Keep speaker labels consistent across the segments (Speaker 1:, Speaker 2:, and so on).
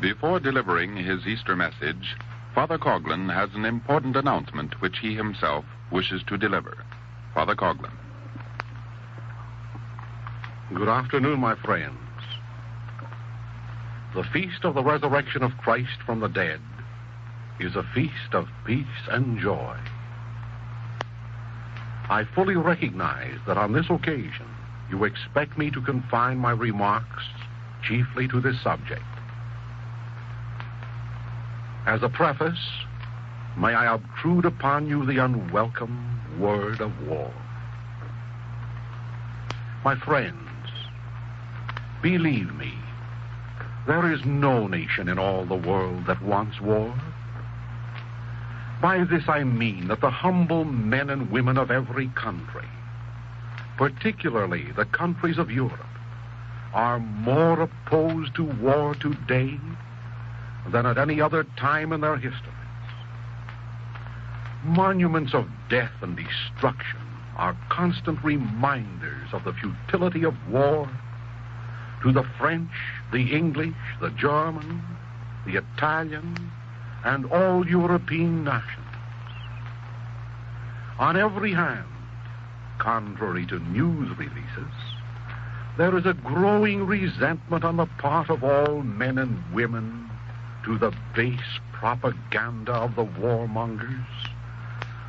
Speaker 1: Before delivering his Easter message, Father Coughlin has an important announcement which he himself wishes to deliver. Father Coughlin.
Speaker 2: Good afternoon, my friends. The feast of the resurrection of Christ from the dead is a feast of peace and joy. I fully recognize that on this occasion you expect me to confine my remarks chiefly to this subject. As a preface, may I obtrude upon you the unwelcome word of war. My friends, believe me, there is no nation in all the world that wants war. By this I mean that the humble men and women of every country, particularly the countries of Europe, are more opposed to war today than at any other time in their histories. Monuments of death and destruction are constant reminders of the futility of war to the French, the English, the German, the Italian, and all European nations. On every hand, contrary to news releases, there is a growing resentment on the part of all men and women to the base propaganda of the warmongers,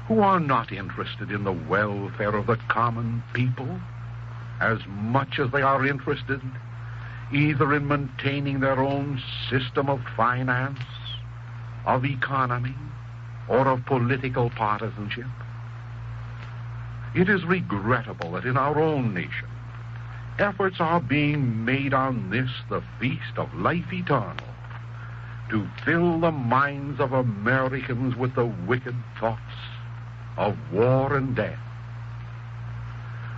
Speaker 2: who are not interested in the welfare of the common people as much as they are interested either in maintaining their own system of finance, of economy, or of political partisanship. It is regrettable that in our own nation, efforts are being made on this, the feast of life eternal, to fill the minds of Americans with the wicked thoughts of war and death.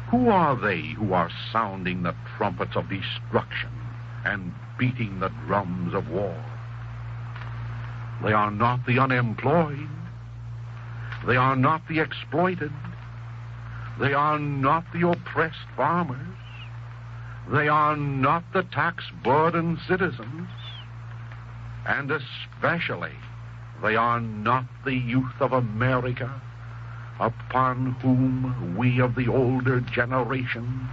Speaker 2: Who are they who are sounding the trumpets of destruction and beating the drums of war? They are not the unemployed. They are not the exploited. They are not the oppressed farmers. They are not the tax-burdened citizens. And especially, they are not the youth of America, upon whom we of the older generation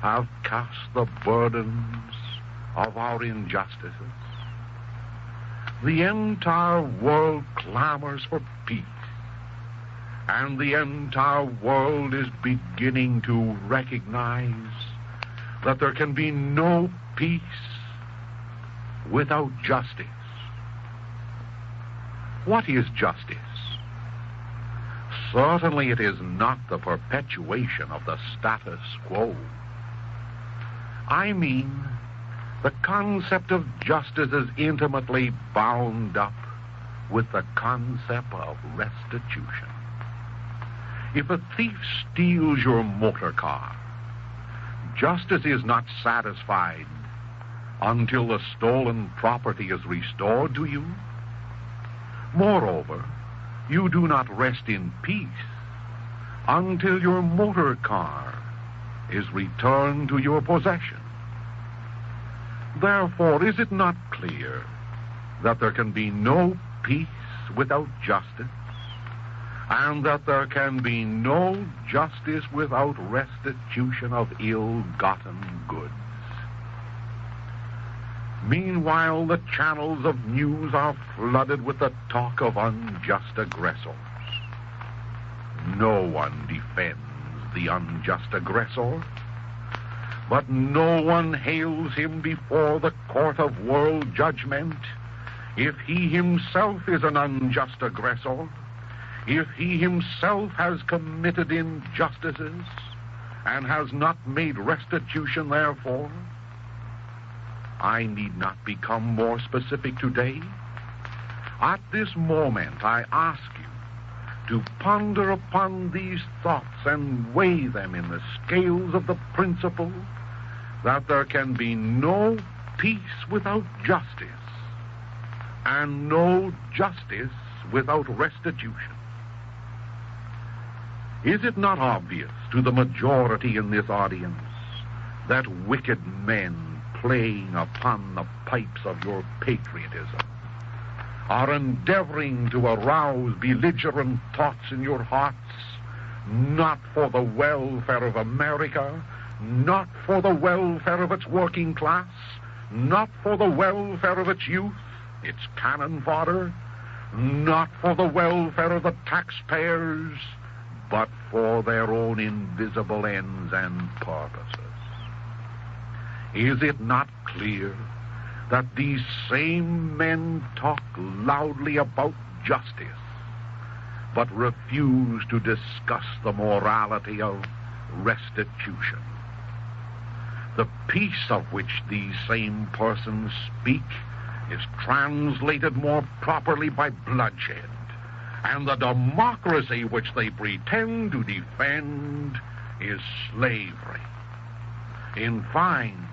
Speaker 2: have cast the burdens of our injustices. The entire world clamors for peace, and the entire world is beginning to recognize that there can be no peace without justice. What is justice? Certainly it is not the perpetuation of the status quo. I mean, the concept of justice is intimately bound up with the concept of restitution. If a thief steals your motor car, justice is not satisfied until the stolen property is restored to you. Moreover, you do not rest in peace until your motor car is returned to your possession. Therefore, is it not clear that there can be no peace without justice, and that there can be no justice without restitution of ill-gotten goods? Meanwhile, the channels of news are flooded with the talk of unjust aggressors. No one defends the unjust aggressor, but no one hails him before the court of world judgment if he himself is an unjust aggressor, if he himself has committed injustices and has not made restitution therefore. I need not become more specific today. At this moment, I ask you to ponder upon these thoughts and weigh them in the scales of the principle that there can be no peace without justice, and no justice without restitution. Is it not obvious to the majority in this audience that wicked men playing upon the pipes of your patriotism, are endeavoring to arouse belligerent thoughts in your hearts, not for the welfare of America, not for the welfare of its working class, not for the welfare of its youth, its cannon fodder, not for the welfare of the taxpayers, but for their own invisible ends and purposes. Is it not clear that these same men talk loudly about justice, but refuse to discuss the morality of restitution? The peace of which these same persons speak is translated more properly by bloodshed, and the democracy which they pretend to defend is slavery. In fine,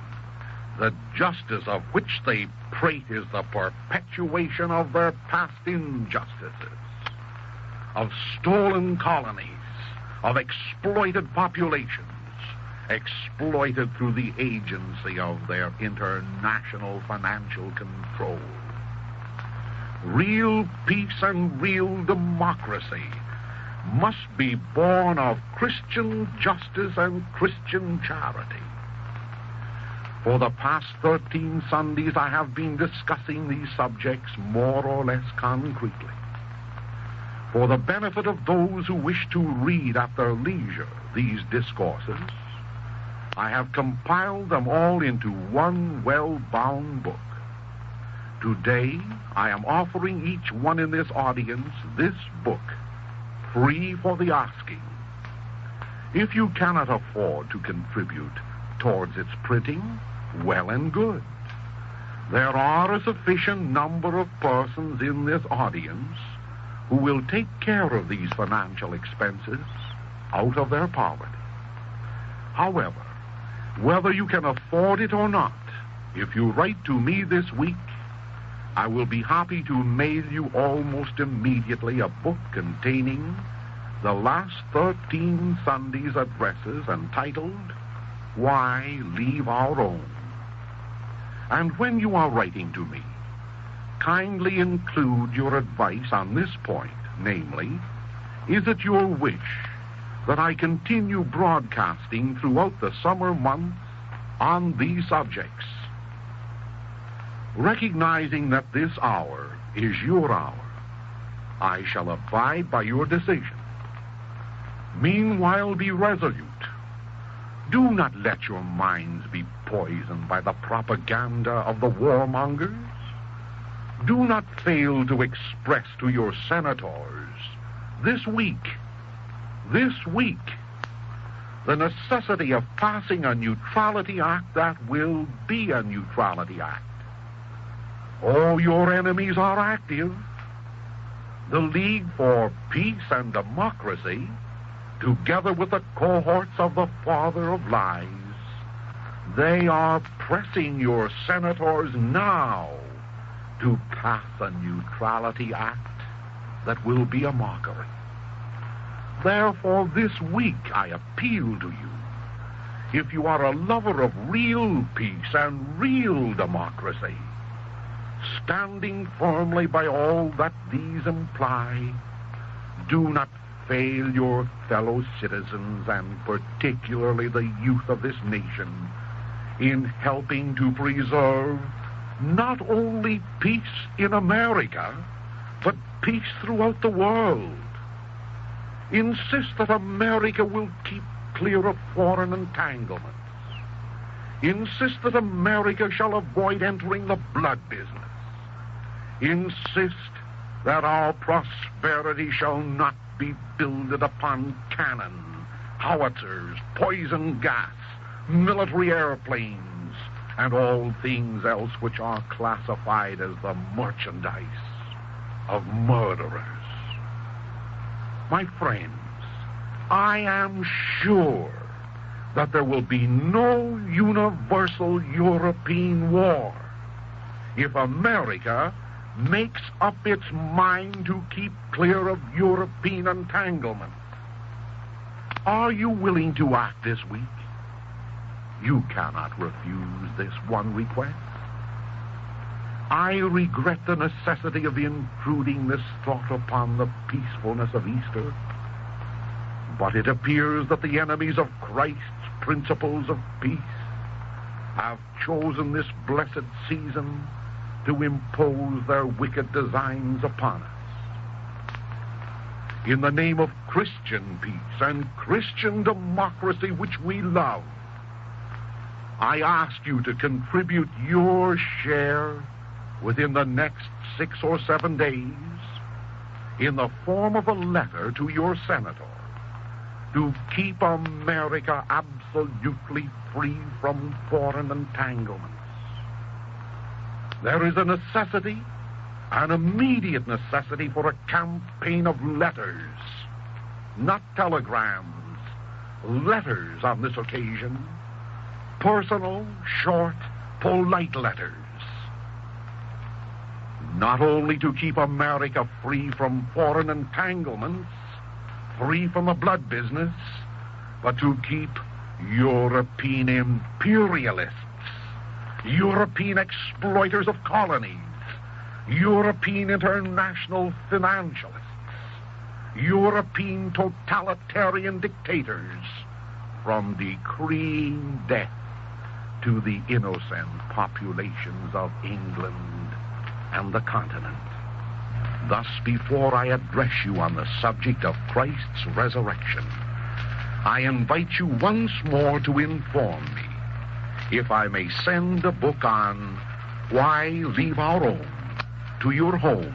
Speaker 2: the justice of which they prate is the perpetuation of their past injustices, of stolen colonies, of exploited populations, exploited through the agency of their international financial control. Real peace and real democracy must be born of Christian justice and Christian charity. For the past 13 Sundays, I have been discussing these subjects more or less concretely. For the benefit of those who wish to read at their leisure these discourses, I have compiled them all into one well-bound book. Today, I am offering each one in this audience this book, free for the asking. If you cannot afford to contribute towards its printing, well and good. There are a sufficient number of persons in this audience who will take care of these financial expenses out of their poverty. However, whether you can afford it or not, if you write to me this week, I will be happy to mail you almost immediately a book containing the last 13 Sundays' addresses entitled, Why Leave Our Own? And when you are writing to me, kindly include your advice on this point, namely, is it your wish that I continue broadcasting throughout the summer months on these subjects? Recognizing that this hour is your hour, I shall abide by your decision. Meanwhile, be resolute. Do not let your minds be poisoned by the propaganda of the warmongers. Do not fail to express to your senators this week, the necessity of passing a neutrality act that will be a neutrality act. All your enemies are active. The League for Peace and Democracy, together with the cohorts of the Father of Lies, they are pressing your senators now to pass a neutrality act that will be a mockery. Therefore, this week I appeal to you. If you are a lover of real peace and real democracy, standing firmly by all that these imply, do not fail your fellow citizens, and particularly the youth of this nation, in helping to preserve not only peace in America, but peace throughout the world. Insist that America will keep clear of foreign entanglements. Insist that America shall avoid entering the blood business. Insist that our prosperity shall not be builded upon cannon, howitzers, poison gas, military airplanes, and all things else which are classified as the merchandise of murderers. My friends, I am sure that there will be no universal European war if America makes up its mind to keep clear of European entanglement. Are you willing to act this week? You cannot refuse this one request. I regret the necessity of intruding this thought upon the peacefulness of Easter, but it appears that the enemies of Christ's principles of peace have chosen this blessed season to impose their wicked designs upon us. In the name of Christian peace and Christian democracy, which we love, I ask you to contribute your share within the next 6 or 7 days in the form of a letter to your senator to keep America absolutely free from foreign entanglements. There is a necessity, an immediate necessity, for a campaign of letters, not telegrams, letters on this occasion, personal, short, polite letters, not only to keep America free from foreign entanglements, free from the blood business, but to keep European imperialists, European exploiters of colonies, European international financialists, European totalitarian dictators from decreeing death to the innocent populations of England and the continent. Thus, before I address you on the subject of Christ's resurrection, I invite you once more to inform me if I may send a book on Why Leave Our Own to your home,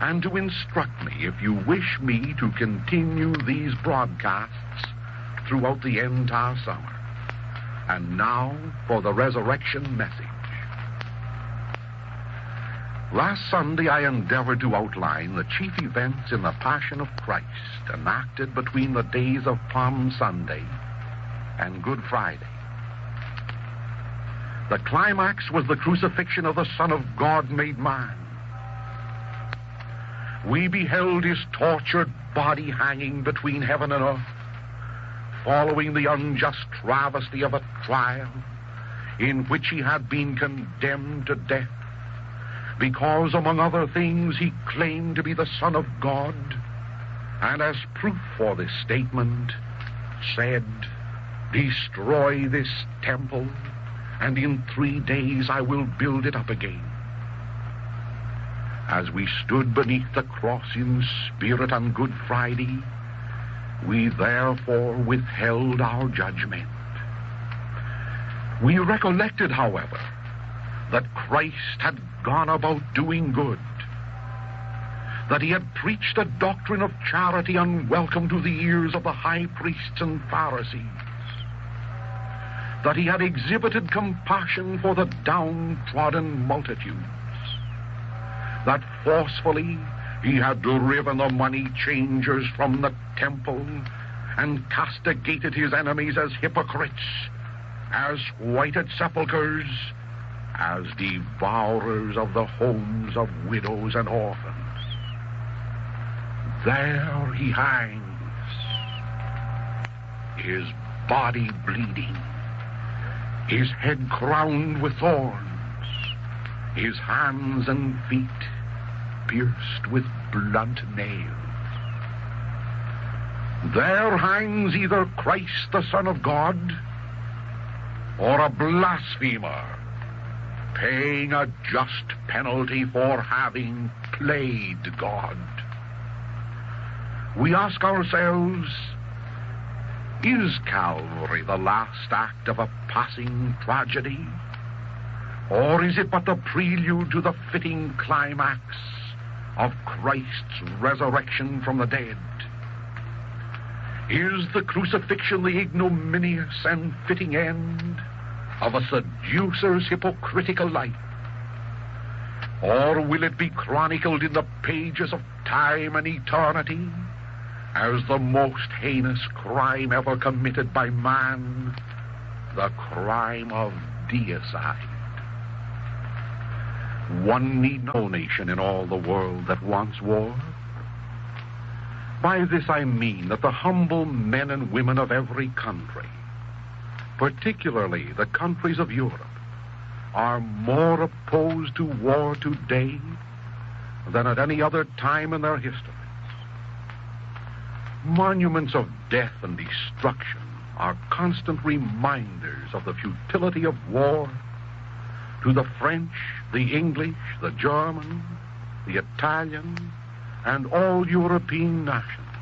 Speaker 2: and to instruct me if you wish me to continue these broadcasts throughout the entire summer. And now for the resurrection message. Last Sunday I endeavored to outline the chief events in the Passion of Christ enacted between the days of Palm Sunday and Good Friday. The climax was the crucifixion of the Son of God made man. We beheld his tortured body hanging between heaven and earth, following the unjust travesty of a trial in which he had been condemned to death because, among other things, he claimed to be the Son of God, and as proof for this statement said, "Destroy this temple, and in 3 days I will build it up again." As we stood beneath the cross in spirit on Good Friday, we therefore withheld our judgment. We recollected, however, that Christ had gone about doing good, that he had preached a doctrine of charity unwelcome to the ears of the high priests and Pharisees, that he had exhibited compassion for the downtrodden multitudes, that forcefully he had driven the money changers from the temple and castigated his enemies as hypocrites, as whited sepulchres, as devourers of the homes of widows and orphans. There he hangs, his body bleeding, his head crowned with thorns, his hands and feet pierced with blunt nails. There hangs either Christ the Son of God or a blasphemer, paying a just penalty for having played God. We ask ourselves, is Calvary the last act of a passing tragedy? Or is it but the prelude to the fitting climax of Christ's resurrection from the dead? Is the crucifixion the ignominious and fitting end of a seducer's hypocritical life? Or will it be chronicled in the pages of time and eternity as the most heinous crime ever committed by man, the crime of deicide? One need no nation in all the world that wants war. By this I mean that the humble men and women of every country, particularly the countries of Europe, are more opposed to war today than at any other time in their histories. Monuments of death and destruction are constant reminders of the futility of war to the French, the English, the German, the Italian, and all European nations.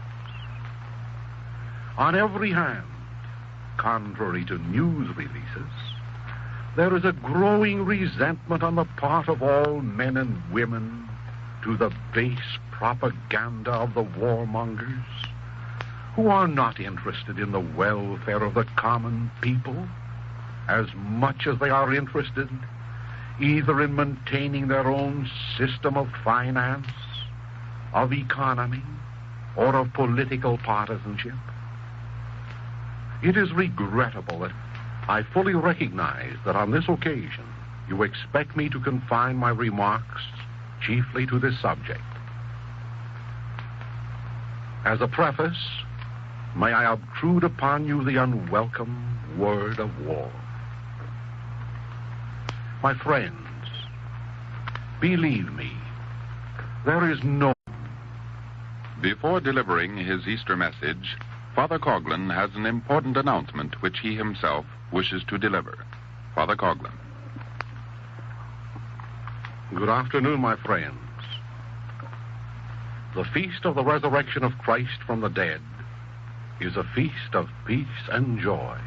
Speaker 2: On every hand, contrary to news releases, there is a growing resentment on the part of all men and women to the base propaganda of the warmongers, who are not interested in the welfare of the common people as much as they are interested either in maintaining their own system of finance, of economy, or of political partisanship. It is regrettable that I fully recognize that on this occasion you expect me to confine my remarks chiefly to this subject. As a preface, may I obtrude upon you the unwelcome word of war. My friends, believe me, there is no...
Speaker 1: Before delivering his Easter message, Father Coughlin has an important announcement which he himself wishes to deliver. Father Coughlin.
Speaker 2: Good afternoon, my friends. The feast of the resurrection of Christ from the dead is a feast of peace and joy.